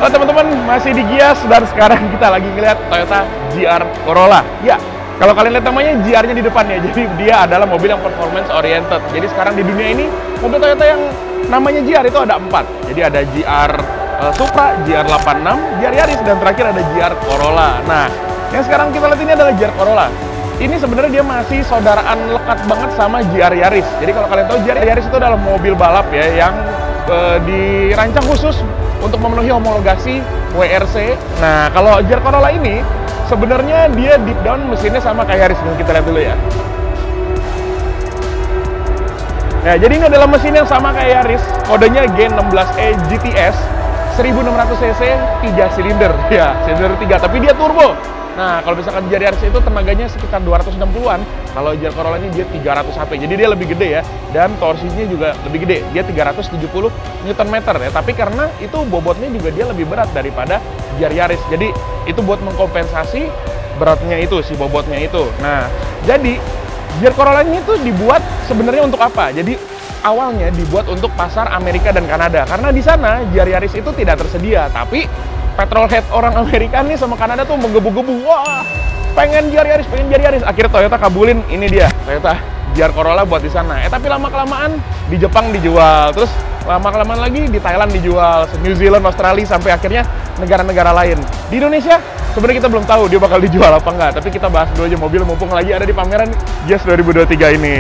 Halo teman-teman, masih di Gias dan sekarang kita lagi ngeliat Toyota GR Corolla. Ya, kalau kalian lihat namanya GR-nya di depannya, jadi dia adalah mobil yang performance oriented. Jadi sekarang di dunia ini mobil Toyota yang namanya GR itu ada 4. Jadi ada GR Supra, GR86, GR Yaris, dan terakhir ada GR Corolla. Nah, yang sekarang kita lihat ini adalah GR Corolla. Ini sebenarnya dia masih saudaraan lekat banget sama GR Yaris. Jadi kalau kalian tahu GR Yaris itu adalah mobil balap ya yang dirancang khusus untuk memenuhi homologasi WRC. Nah, kalau GR Corolla ini sebenarnya dia deep down mesinnya sama kayak Yaris. Kita lihat dulu ya. Nah, jadi ini adalah mesin yang sama kayak Yaris. Kodenya G16E GTS 1600 cc 3 silinder. Ya, silinder 3, tapi dia turbo. Nah, kalau misalkan GR Yaris itu tenaganya sekitar 260-an, kalau GR Corolla ini dia 300 HP. Jadi dia lebih gede ya, dan torsinya juga lebih gede. Dia 370 Nm ya, tapi karena itu bobotnya juga dia lebih berat daripada GR Yaris. Jadi itu buat mengkompensasi beratnya itu, si bobotnya itu. Nah, jadi GR Corolla ini tuh dibuat sebenarnya untuk apa? Jadi awalnya dibuat untuk pasar Amerika dan Kanada. Karena di sana GR Yaris itu tidak tersedia, tapi petrolhead orang Amerika nih sama Kanada tuh menggebu-gebu. Wah, pengen GR Yaris, pengen GR Yaris. Akhirnya Toyota kabulin, ini dia Toyota GR Corolla buat di sana. Tapi lama-kelamaan di Jepang dijual, terus lama-kelamaan lagi di Thailand dijual, New Zealand, Australia, sampai akhirnya negara-negara lain. Di Indonesia sebenarnya kita belum tahu dia bakal dijual apa enggak, tapi kita bahas dulu aja mobil mumpung lagi ada di pameran Gias 2023 ini.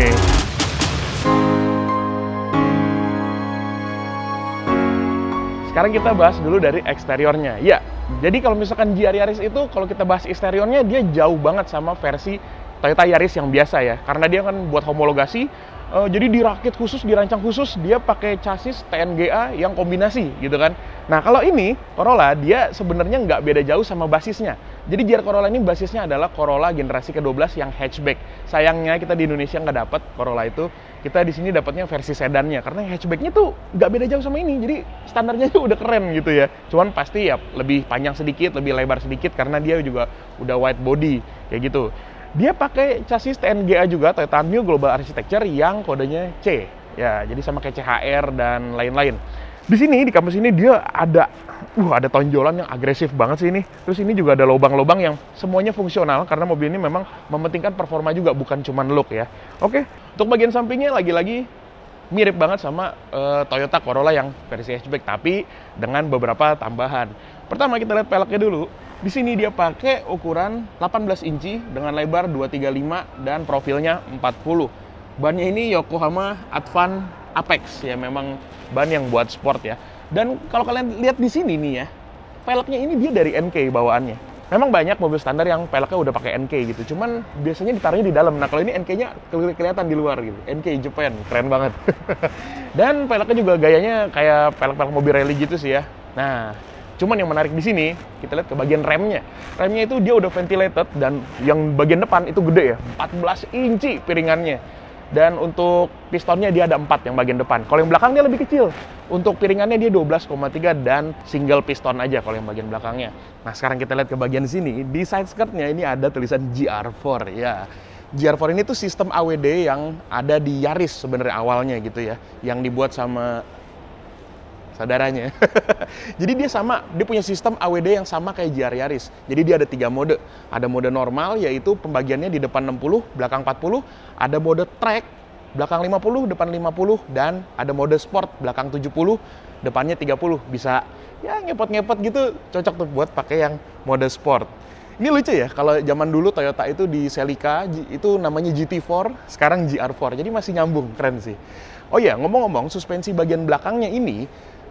Sekarang kita bahas dulu dari eksteriornya. Ya, jadi kalau misalkan GR Yaris itu, kalau kita bahas eksteriornya, dia jauh banget sama versi Toyota Yaris yang biasa ya. Karena dia kan buat homologasi, jadi dirakit khusus, dirancang khusus, dia pakai chassis TNGA yang kombinasi gitu kan. Nah, kalau ini, Corolla, dia sebenarnya nggak beda jauh sama basisnya. Jadi GR Corolla ini basisnya adalah Corolla generasi ke-12 yang hatchback. Sayangnya kita di Indonesia nggak dapat Corolla itu. Kita di sini dapatnya versi sedannya, karena hatchbacknya tuh nggak beda jauh sama ini. Jadi standarnya tuh udah keren gitu ya. Cuman pasti ya lebih panjang sedikit, lebih lebar sedikit, karena dia juga udah wide body kayak gitu. Dia pakai chassis TNGA juga, Toyota New Global Architecture, yang kodenya C. Ya, jadi sama kayak CHR dan lain-lain. Di sini, di kampus ini dia ada tonjolan yang agresif banget sih ini. Terus ini juga ada lubang-lubang yang semuanya fungsional, karena mobil ini memang mementingkan performa juga, bukan cuma look ya. Oke, untuk bagian sampingnya lagi-lagi mirip banget sama Toyota Corolla yang versi hatchback, tapi dengan beberapa tambahan. Pertama kita lihat peleknya dulu. Di sini dia pakai ukuran 18 inci dengan lebar 235 dan profilnya 40. Bannya ini Yokohama Advan Apex ya, memang ban yang buat sport ya. Dan kalau kalian lihat di sini nih ya, peleknya ini dia dari NK bawaannya. Memang banyak mobil standar yang peleknya udah pakai NK gitu, cuman biasanya ditaruhnya di dalam. Nah, kalau ini NK-nya kelihatan di luar gitu. NK Japan, keren banget. Dan peleknya juga gayanya kayak pelek-pelek mobil rally gitu sih ya. Nah, cuman yang menarik di sini, kita lihat ke bagian remnya. Remnya itu dia udah ventilated, dan yang bagian depan itu gede ya, 14 inci piringannya. Dan untuk pistonnya dia ada 4 yang bagian depan. Kalau yang belakang dia lebih kecil. Untuk piringannya dia 12,3 dan single piston aja kalau yang bagian belakangnya. Nah, sekarang kita lihat ke bagian sini. Di side skirtnya ini ada tulisan GR4 ya. GR4 ini tuh sistem AWD yang ada di Yaris sebenarnya awalnya gitu ya. Yang dibuat sama saudaranya. Jadi dia sama, dia punya sistem AWD yang sama kayak GR Yaris. Jadi dia ada 3 mode. Ada mode normal, yaitu pembagiannya di depan 60, belakang 40. Ada mode track, belakang 50, depan 50. Dan ada mode sport, belakang 70, depannya 30. Bisa ya ngepot-ngepot gitu, cocok tuh buat pakai yang mode sport. Ini lucu ya, kalau zaman dulu Toyota itu di Celica, itu namanya GT4, sekarang GR4. Jadi masih nyambung, keren sih. Oh iya, ngomong-ngomong, suspensi bagian belakangnya ini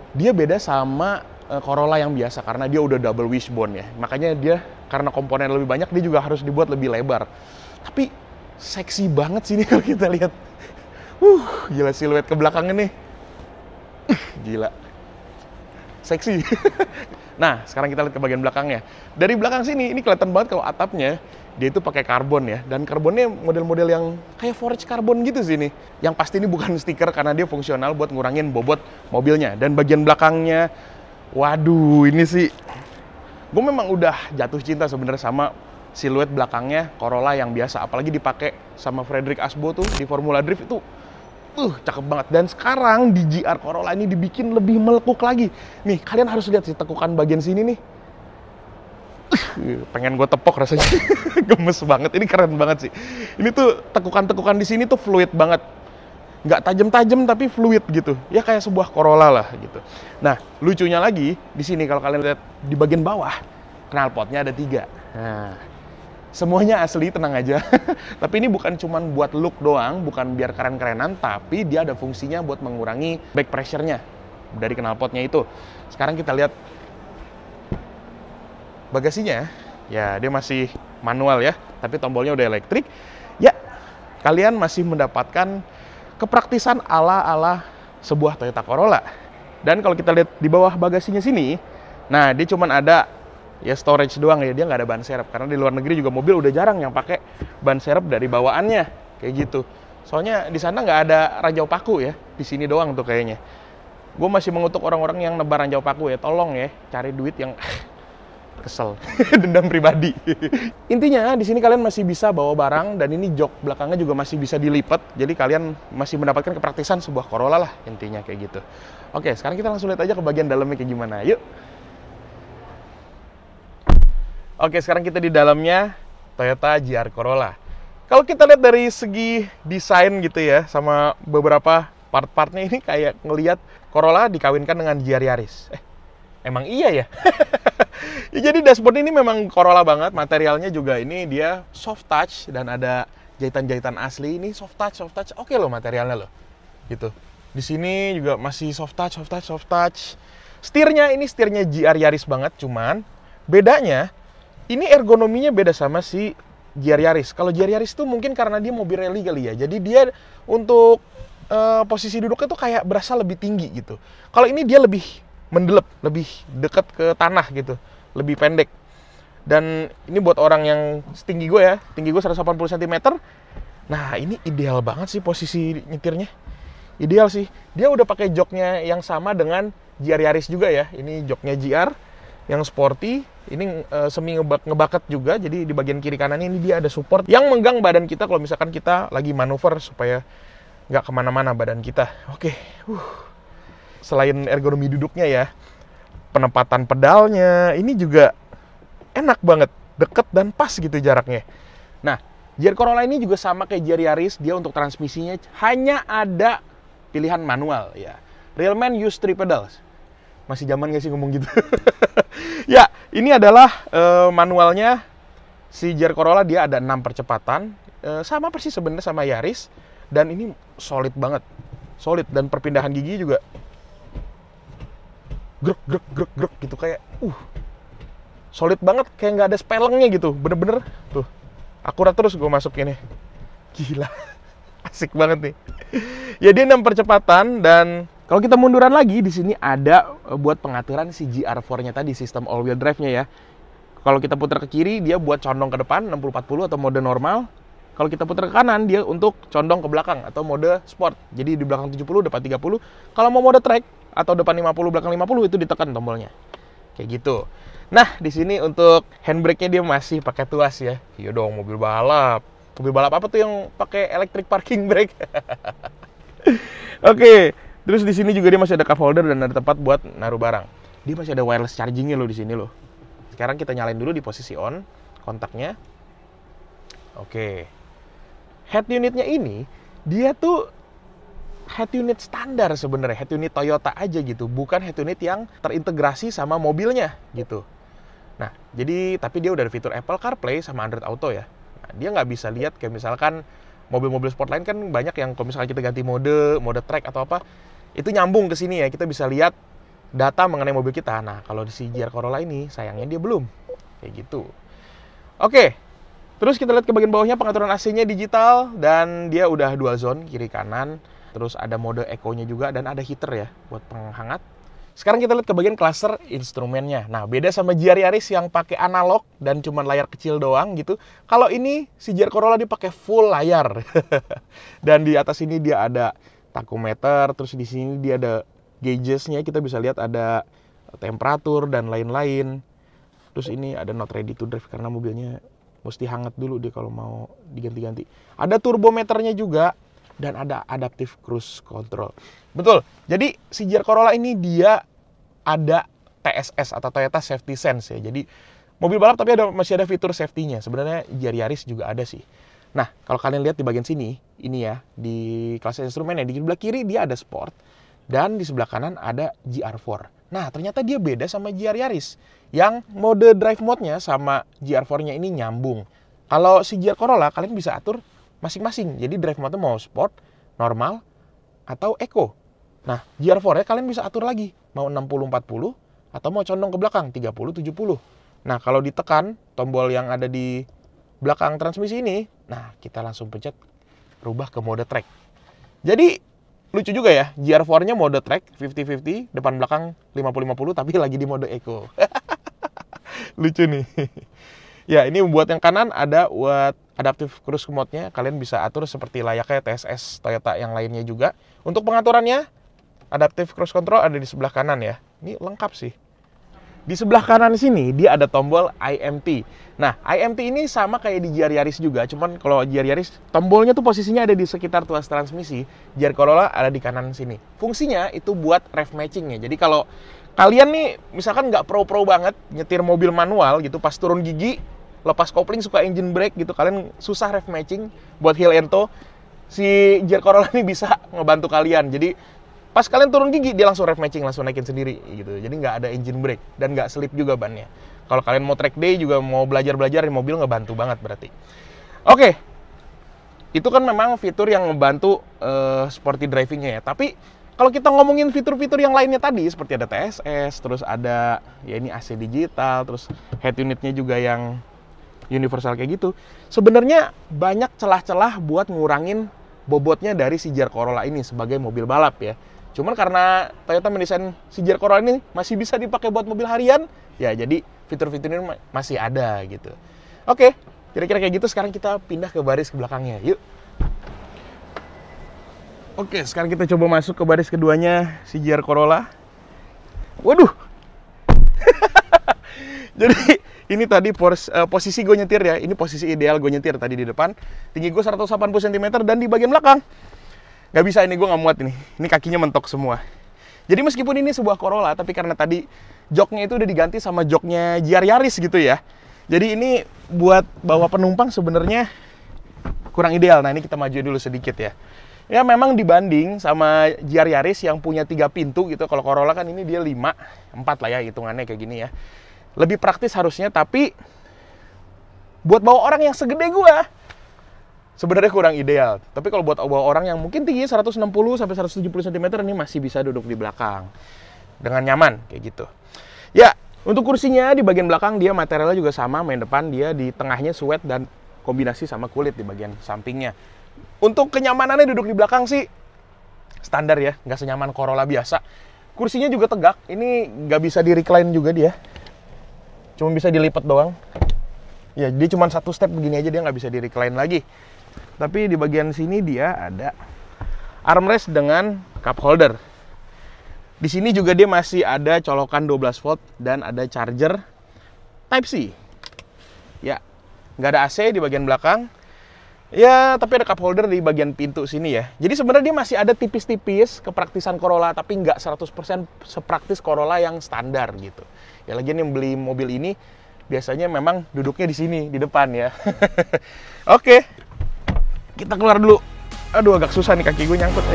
dia beda sama Corolla yang biasa, karena dia udah double wishbone ya. Makanya dia, karena komponen lebih banyak, dia juga harus dibuat lebih lebar. Tapi seksi banget sih ini kalau kita lihat. Gila siluet ke belakangnya nih. Gila. Seksi. Nah, sekarang kita lihat ke bagian belakangnya. Dari belakang sini, ini kelihatan banget kalau atapnya dia itu pakai karbon ya. Dan karbonnya model-model yang kayak forged karbon gitu sih nih. Yang pasti ini bukan stiker, karena dia fungsional buat ngurangin bobot mobilnya. Dan bagian belakangnya, waduh, ini sih gue memang udah jatuh cinta sebenarnya sama siluet belakangnya Corolla yang biasa. Apalagi dipakai sama Frederick Asbo tuh di Formula Drift itu Cakep banget. Dan sekarang di GR Corolla ini dibikin lebih melekuk lagi. Nih, kalian harus lihat sih tekukan bagian sini nih. Pengen gue tepok rasanya. Gemes banget. Ini keren banget sih. Ini tuh tekukan-tekukan di sini tuh fluid banget. Nggak tajam-tajam tapi fluid gitu. Ya kayak sebuah Corolla lah gitu. Nah, lucunya lagi di sini kalau kalian lihat di bagian bawah, knalpotnya ada 3. Nah, semuanya asli, tenang aja. Tapi ini bukan cuman buat look doang, bukan biar keren-kerenan, tapi dia ada fungsinya buat mengurangi back pressure-nya dari knalpotnya itu. Sekarang kita lihat bagasinya. Ya, dia masih manual ya, tapi tombolnya udah elektrik. Ya, kalian masih mendapatkan kepraktisan ala-ala sebuah Toyota Corolla. Dan kalau kita lihat di bawah bagasinya sini, nah dia cuman ada ya storage doang ya, dia nggak ada ban serep. Karena di luar negeri juga mobil udah jarang yang pakai ban serep dari bawaannya kayak gitu. Soalnya di sana nggak ada ranjau paku ya, di sini doang tuh kayaknya. Gue masih mengutuk orang-orang yang nebar ranjau paku ya, tolong ya cari duit yang kesel. Dendam pribadi. Intinya di sini kalian masih bisa bawa barang dan ini jok belakangnya juga masih bisa dilipat. Jadi kalian masih mendapatkan kepraktisan sebuah Corolla lah intinya kayak gitu. Oke, sekarang kita langsung lihat aja ke bagian dalamnya kayak gimana. Yuk. Oke, sekarang kita di dalamnya Toyota GR Corolla. Kalau kita lihat dari segi desain gitu ya, sama beberapa part-partnya ini kayak ngelihat Corolla dikawinkan dengan GR Yaris. Emang iya ya? Ya, jadi dashboard ini memang Corolla banget, materialnya juga ini dia soft touch dan ada jahitan-jahitan asli. Ini soft touch. Oke loh materialnya loh. Gitu. Di sini juga masih soft touch. Setirnya ini setirnya GR Yaris banget, cuman bedanya ini ergonominya beda sama si GR Yaris. Kalau GR Yaris tuh mungkin karena dia mobil rally kali ya. Jadi dia untuk posisi duduknya tuh kayak berasa lebih tinggi gitu. Kalau ini dia lebih mendelep, lebih dekat ke tanah gitu, lebih pendek. Dan ini buat orang yang setinggi gue ya, tinggi gue 180 cm. Nah, ini ideal banget sih posisi nyetirnya. Ideal sih. Dia udah pakai joknya yang sama dengan GR Yaris juga ya. Ini joknya GR yang sporty. Ini semi ngebaket juga. Jadi di bagian kiri kanan ini dia ada support yang menggang badan kita kalau misalkan kita lagi manuver supaya nggak kemana-mana badan kita. Oke. Selain ergonomi duduknya ya, penempatan pedalnya ini juga enak banget, deket dan pas gitu jaraknya. Nah, GR Corolla ini juga sama kayak GR Yaris, dia untuk transmisinya hanya ada pilihan manual ya. Real man use 3 pedals. Masih zaman nggak sih ngomong gitu? Ya, ini adalah manualnya si GR Corolla, dia ada 6 percepatan, sama persis sebenarnya sama Yaris, dan ini solid banget, solid, dan perpindahan gigi juga grek gitu kayak solid banget, kayak nggak ada spelengnya gitu, bener-bener tuh akurat terus gue masuk ini, gila, asik banget nih. Ya dia 6 percepatan dan kalau kita munduran lagi di sini ada buat pengaturan si GR4-nya tadi, sistem all wheel drive-nya ya. Kalau kita putar ke kiri dia buat condong ke depan 60-40 atau mode normal. Kalau kita putar ke kanan dia untuk condong ke belakang atau mode sport. Jadi di belakang 70, depan 30. Kalau mau mode track atau depan 50, belakang 50 itu ditekan tombolnya. Kayak gitu. Nah, di sini untuk handbrake-nya dia masih pakai tuas ya. Iya dong, mobil balap. Mobil balap apa tuh yang pakai electric parking brake? Oke. Terus di sini juga dia masih ada cup holder dan ada tempat buat naruh barang. Dia masih ada wireless charging-nya loh di sini loh. Sekarang kita nyalain dulu di posisi on kontaknya. Oke. Head unitnya ini dia tuh head unit standar sebenarnya, head unit Toyota aja gitu, bukan head unit yang terintegrasi sama mobilnya gitu. Nah, jadi tapi dia udah ada fitur Apple CarPlay sama Android Auto ya. Nah, dia nggak bisa lihat kayak misalkan mobil-mobil sport lain kan banyak yang kalau misalkan kita ganti mode track atau apa, itu nyambung ke sini ya, kita bisa lihat data mengenai mobil kita. Nah, kalau di si GR Corolla ini sayangnya dia belum kayak gitu. Oke. Terus kita lihat ke bagian bawahnya, pengaturan AC-nya digital dan dia udah dual zone kiri kanan. Terus ada mode eco-nya juga dan ada heater ya buat penghangat. Sekarang kita lihat ke bagian cluster instrumennya. Nah, beda sama GR Yaris yang pakai analog dan cuman layar kecil doang gitu. Kalau ini si GR Corolla dia pakai full layar. Dan di atas ini dia ada tachometer, terus di sini dia ada gauges-nya, kita bisa lihat ada temperatur dan lain-lain. Terus ini ada not ready to drive karena mobilnya mesti hangat dulu deh kalau mau diganti-ganti. Ada turbometernya juga. dan ada adaptive cruise control. Betul. Jadi si GR Corolla ini dia ada TSS atau Toyota Safety Sense ya. Jadi mobil balap tapi masih ada fitur safety-nya. Sebenarnya GR Yaris juga ada sih. Nah, kalau kalian lihat di bagian sini, ini ya, di kelas instrumennya, di sebelah kiri dia ada Sport, dan di sebelah kanan ada GR4. Nah, ternyata dia beda sama GR Yaris, yang mode drive mode-nya sama GR4-nya ini nyambung. Kalau si GR Corolla, kalian bisa atur masing-masing. Jadi drive mode-nya mau Sport, normal, atau Eco. Nah, GR4-nya kalian bisa atur lagi, mau 60-40, atau mau condong ke belakang, 30-70. Nah, kalau ditekan tombol yang ada di belakang transmisi ini, nah kita langsung pencet rubah ke mode track. Jadi lucu juga ya, GR4-nya mode track 50-50, depan belakang 50-50 tapi lagi di mode Eco. Lucu nih. Ya, ini buat yang kanan ada buat adaptive cruise mode-nya, kalian bisa atur seperti layaknya TSS Toyota yang lainnya juga. Untuk pengaturannya, adaptive cruise control ada di sebelah kanan ya. Ini lengkap sih. Di sebelah kanan sini dia ada tombol IMT. Nah, IMT ini sama kayak di GR Yaris juga, cuman kalau GR Yaris tombolnya tuh posisinya ada di sekitar tuas transmisi. GR Corolla ada di kanan sini. Fungsinya itu buat rev matching ya. Jadi kalau kalian nih misalkan nggak pro-pro banget nyetir mobil manual gitu, pas turun gigi, lepas kopling suka engine brake gitu, kalian susah rev matching buat heel and toe, si GR Corolla ini bisa ngebantu kalian. Jadi pas kalian turun gigi, dia langsung rev matching, langsung naikin sendiri gitu. Jadi nggak ada engine brake dan nggak slip juga bannya. Kalau kalian mau track day juga mau belajar-belajar di mobil, ngebantu banget berarti. Oke, itu kan memang fitur yang ngebantu sporty drivingnya ya. Tapi kalau kita ngomongin fitur-fitur yang lainnya tadi, seperti ada TSS, terus ada ya ini AC digital, terus head unitnya juga yang universal kayak gitu. Sebenarnya banyak celah-celah buat ngurangin bobotnya dari si GR Corolla ini sebagai mobil balap ya. Cuman karena Toyota mendesain si GR Corolla ini masih bisa dipakai buat mobil harian, ya jadi fitur-fitur ini masih ada gitu. Oke, kira-kira kayak gitu. Sekarang kita pindah ke baris ke belakangnya, yuk. Oke, sekarang kita coba masuk ke baris keduanya si GR Corolla. Waduh. Jadi ini tadi posisi gue nyetir ya. Ini posisi ideal gue nyetir tadi di depan. Tinggi gue 180 cm dan di bagian belakang nggak bisa, ini gue nggak muat ini. Ini kakinya mentok semua. Jadi meskipun ini sebuah Corolla, tapi karena tadi joknya itu udah diganti sama joknya GR Yaris gitu ya. Jadi ini buat bawa penumpang sebenarnya kurang ideal. Nah, ini kita maju dulu sedikit ya. Ya memang dibanding sama GR Yaris yang punya 3 pintu gitu. Kalau Corolla kan ini dia 5, 4 lah ya hitungannya kayak gini ya. Lebih praktis harusnya, tapi buat bawa orang yang segede gua sebenarnya kurang ideal. Tapi kalau buat bawa orang yang mungkin tinggi 160 sampai 170 cm ini masih bisa duduk di belakang dengan nyaman kayak gitu. Ya, untuk kursinya di bagian belakang dia materialnya juga sama, main depan dia di tengahnya suede dan kombinasi sama kulit di bagian sampingnya. Untuk kenyamanannya duduk di belakang sih standar ya, nggak senyaman Corolla biasa. Kursinya juga tegak, ini nggak bisa di recline juga dia. Cuma bisa dilipat doang. Ya, dia cuma satu step begini aja, dia nggak bisa di recline lagi. Tapi di bagian sini dia ada armrest dengan cup holder. Di sini juga dia masih ada colokan 12 volt dan ada charger Type-C. Ya, nggak ada AC di bagian belakang. Ya, tapi ada cup holder di bagian pintu sini ya. Jadi sebenarnya dia masih ada tipis-tipis kepraktisan Corolla, tapi nggak 100% sepraktis Corolla yang standar gitu. Ya, lagian yang beli mobil ini biasanya memang duduknya di sini, di depan ya. Oke, kita keluar dulu. Aduh, agak susah nih, kaki gue nyangkut.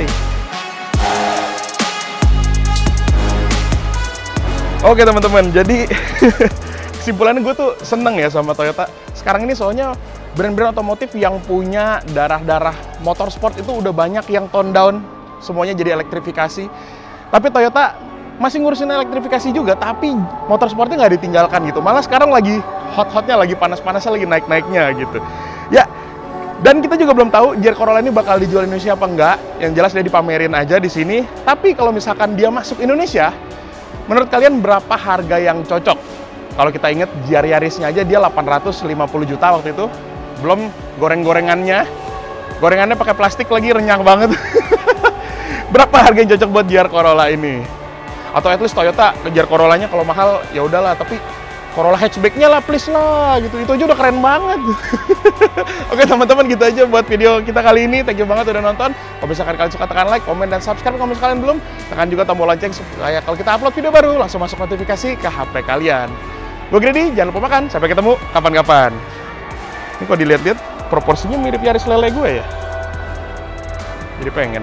Oke teman-teman, jadi kesimpulannya gue tuh seneng ya sama Toyota. Sekarang ini soalnya brand-brand otomotif yang punya darah-darah motorsport itu udah banyak yang tone down, semuanya jadi elektrifikasi. Tapi Toyota masih ngurusin elektrifikasi juga, tapi motorsportnya nggak ditinggalkan gitu. Malah sekarang lagi hot-hotnya, lagi panas-panasnya, lagi naik-naiknya gitu. Ya, dan kita juga belum tahu GR Corolla ini bakal dijual di Indonesia apa enggak. Yang jelas dia dipamerin aja di sini. Tapi kalau misalkan dia masuk Indonesia, menurut kalian berapa harga yang cocok? Kalau kita ingat GR Yarisnya aja dia 850 juta waktu itu. Belum goreng-gorengannya. Gorengannya pakai plastik lagi, renyah banget. Berapa harga yang cocok buat GR Corolla ini? Atau at least Toyota GR Corollanya kalau mahal ya udahlah, tapi Corolla hatchback-nya lah, please lah, gitu. Itu aja udah keren banget. Oke teman-teman, gitu aja buat video kita kali ini. Thank you banget udah nonton. Kalau misalkan kalian suka, tekan like, komen, dan subscribe. Kalau misalkan belum, tekan juga tombol lonceng supaya kalau kita upload video baru, langsung masuk notifikasi ke HP kalian. Gue Grady, jangan lupa makan. Sampai ketemu kapan-kapan. Ini kok dilihat-lihat, proporsinya mirip Yaris Lele gue ya. Jadi pengen.